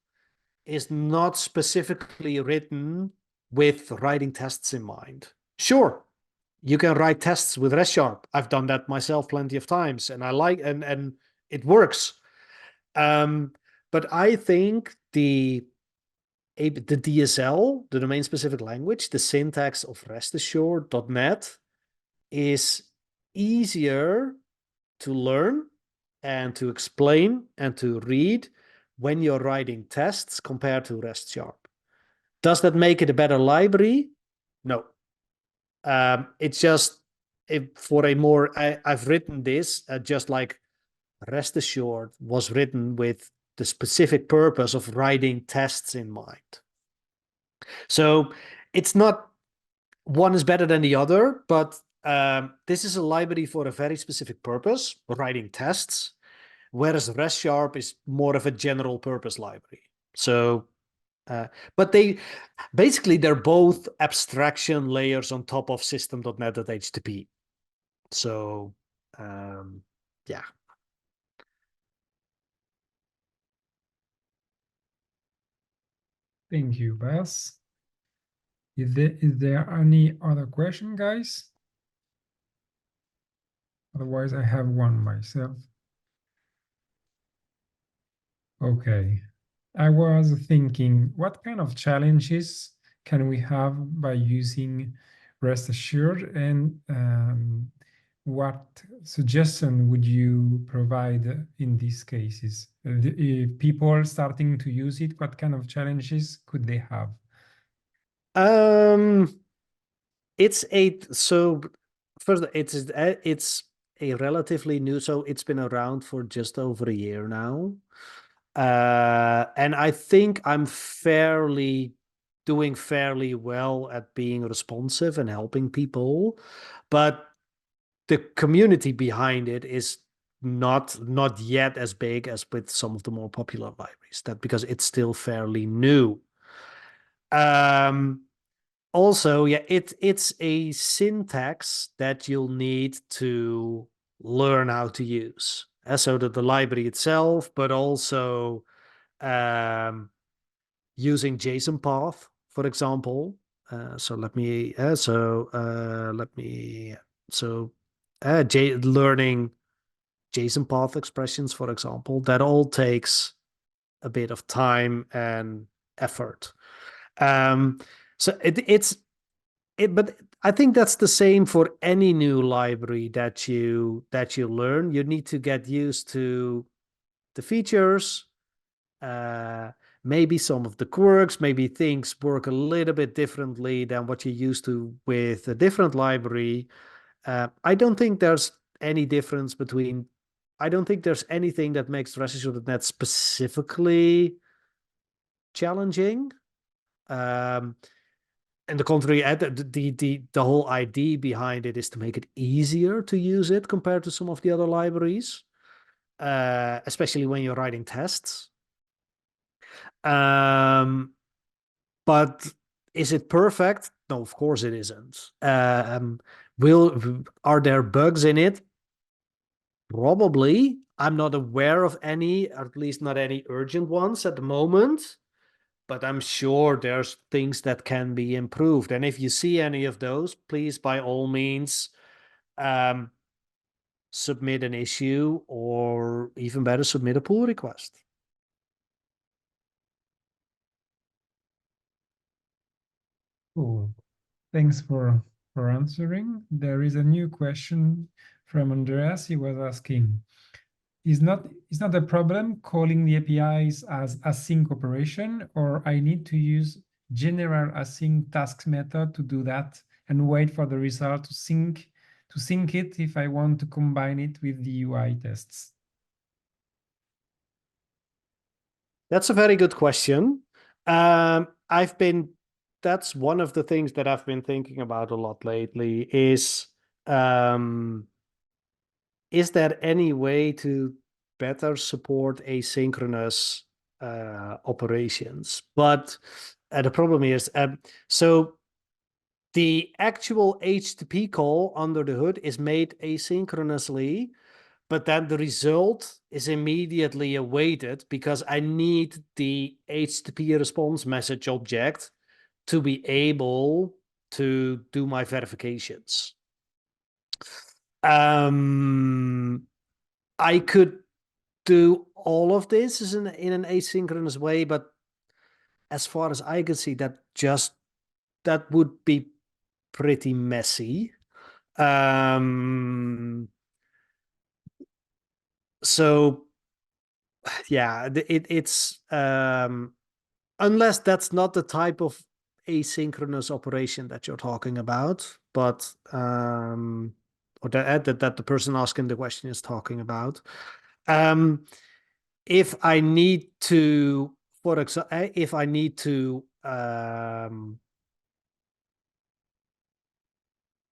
is not specifically written with writing tests in mind. Sure, you can write tests with RestSharp. I've done that myself plenty of times, and I like and it works. But I think the DSL, the domain specific language, the syntax of RestAssured.net is easier to learn and to explain and to read when you're writing tests compared to RestSharp. Does that make it a better library? No. It's just for a more, I've written this just like RestAssured was written with the specific purpose of writing tests in mind. So it's not one is better than the other, but this is a library for a very specific purpose, writing tests, whereas RestSharp is more of a general purpose library. So, but they're both abstraction layers on top of system.net.http. So, yeah. Thank you, Bas. Is there any other question, guys? Otherwise, I have one myself. Okay. I was thinking, what kind of challenges can we have by using RestAssured, and what suggestion would you provide in these cases? If people starting to use it, what kind of challenges could they have? It's a relatively new, so it's been around for just over a year now. And I think I'm doing fairly well at being responsive and helping people, but the community behind it is not yet as big as with some of the more popular libraries, because it's still fairly new. Also, yeah, it's a syntax that you'll need to learn how to use. So that the library itself, but also using JSON path, for example. Learning JSON path expressions, for example, that all takes a bit of time and effort. But I think that's the same for any new library that you learn. You need to get used to the features, maybe some of the quirks, maybe things work a little bit differently than what you're used to with a different library. I don't think there's any difference between. I don't think there's anything that makes RestAssured.net specifically challenging. And the contrary, the whole idea behind it is to make it easier to use it compared to some of the other libraries, especially when you're writing tests. But is it perfect? No, of course it isn't. Are there bugs in it? Probably. I'm not aware of any, or at least not any urgent ones at the moment. But I'm sure there's things that can be improved. And if you see any of those, please, by all means, submit an issue, or even better, submit a pull request. Cool. Thanks for answering. There is a new question from Andreas. He was asking, is not a problem calling the APIs as async operation, or I need to use general async tasks method to do that and wait for the result to sync it if I want to combine it with the UI tests? That's a very good question. That's one of the things that I've been thinking about a lot lately is there any way to better support asynchronous operations? But the problem is, so the actual HTTP call under the hood is made asynchronously, but then the result is immediately awaited because I need the HTTP response message object to be able to do my verifications. I could do all of this in an asynchronous way, but as far as I can see, that would be pretty messy. So yeah, it's unless that's not the type of asynchronous operation that you're talking about, but or that the person asking the question is talking about. If I need to, for example, if I need to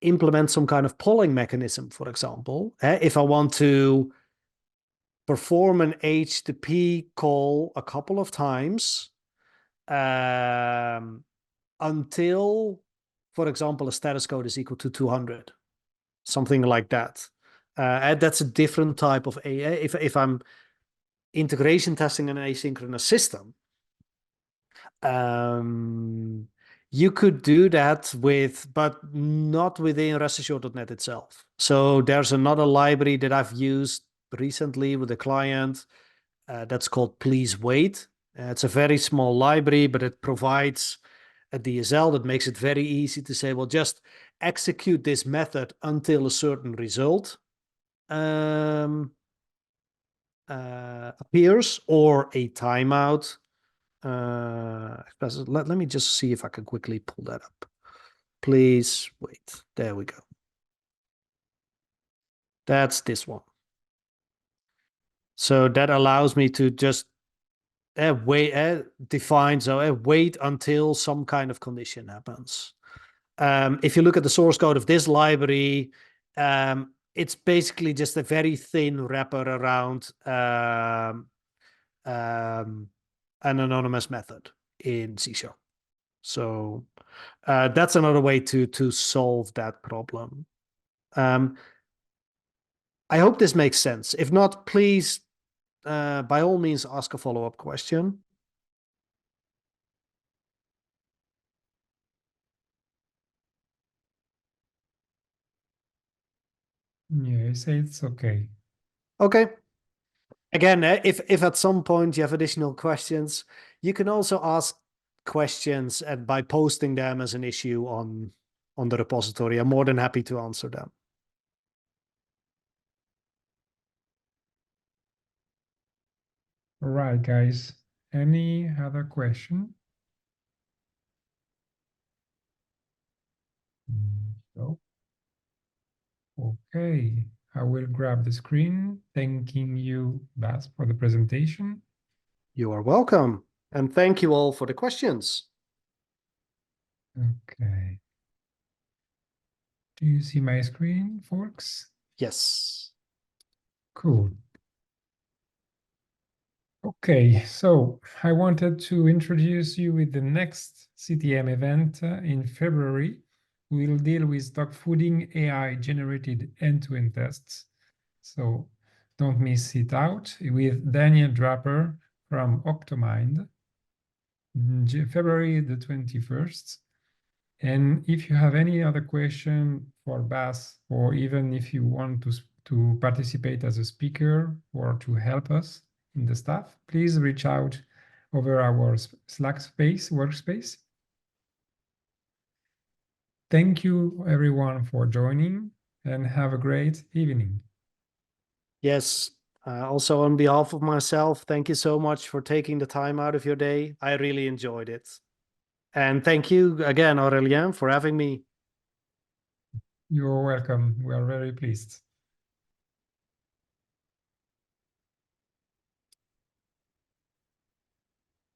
implement some kind of polling mechanism, for example, if I want to perform an HTTP call a couple of times until, for example, a status code is equal to 200, something like that. That's a different type of if I'm integration testing an asynchronous system, you could do that but not within RestAssured.net itself. So there's another library that I've used recently with a client that's called Please Wait. It's a very small library, but it provides a DSL that makes it very easy to say, well, just execute this method until a certain result appears or a timeout. Let me just see if I can quickly pull that up. Please wait. There we go. That's this one. So that allows me to just wait until some kind of condition happens. If you look at the source code of this library, it's basically just a very thin wrapper around an anonymous method in C#. So that's another way to solve that problem. I hope this makes sense. If not, please, by all means, ask a follow-up question. Yeah, I say it's okay. Okay. Again, if at some point you have additional questions, you can also ask questions by posting them as an issue on the repository. I'm more than happy to answer them. All right, guys. Any other question? No. Okay, I will grab the screen. Thanking you, Bas, for the presentation. You are welcome. And thank you all for the questions. Okay. Do you see my screen, folks? Yes. Cool. Okay, so I wanted to introduce you with the next CTM event in February. We'll deal with dog fooding AI-generated end-to-end tests. So don't miss it out with Daniel Draper from Optomind, February the 21st. And if you have any other question for Bas, or even if you want to participate as a speaker or to help us in the staff, please reach out over our Slack workspace. Thank you everyone for joining and have a great evening. Yes. Also on behalf of myself, thank you so much for taking the time out of your day. I really enjoyed it. And thank you again, Aurélien, for having me. You're welcome. We are very pleased.